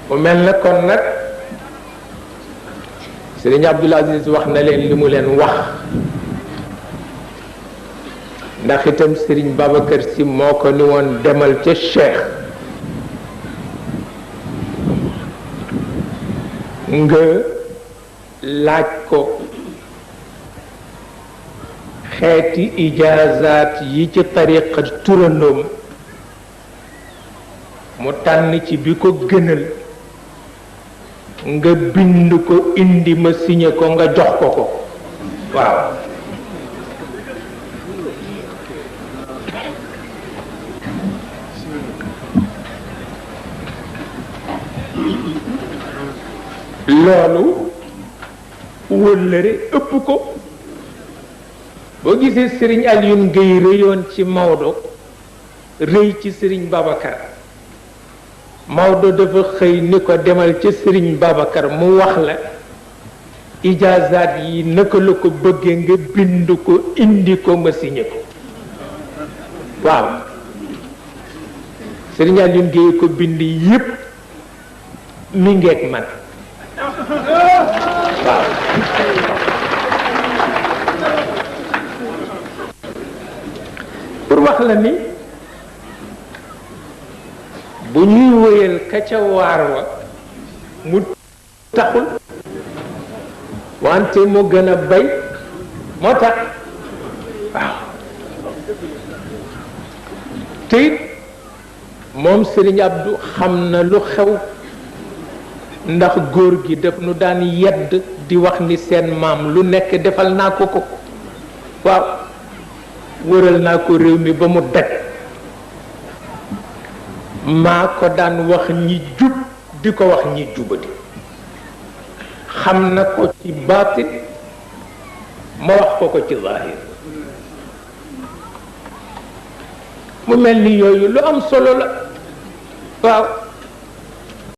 mu mel na kon nag Sëriñ Abdul Aziz wax na leen li mu leen wax ndax itam Sëriñ Babacar Si moo ko ni woon demal ca Cheikh nga laaj ko xeeti ijaazaat yi ci tariqa turandoom mu tànn ci bi ko gënal nga bind ko indi ma signé ko nga jox ko ko waaw loolu wëllëre ëpp ko boo gisee Sëriñ Alioune Gueye rëyoon ci Maodo rëy ci Sëriñ Babacar Maodo dafa xëy ni ko demal ca Sëriñ Babacar mu wax la ijaazaat yi naka la ko bëggee nga bind ko indi ko ma signé ko waaw Sëriñ Alioune Gueye ko bind yépp mi ngeeg man waaw pour wax la ni bu ñuy wéyal ka ca waar wa mu taxul wante mu gën a bay moo tax waaw te it moom Sëriñ Abdou xam na lu xew ndax góor gi daf nu daan yedd di wax ni seen maam lu nekk defal naa ko ko waaw wëral naa ko réew mi ba mu daj maa ko daan wax ñi jub di ko wax ñi jubadi xam na ko ci baatin ma wax ko ko ci zahir mu mel ni yooyu lu am solo la waaw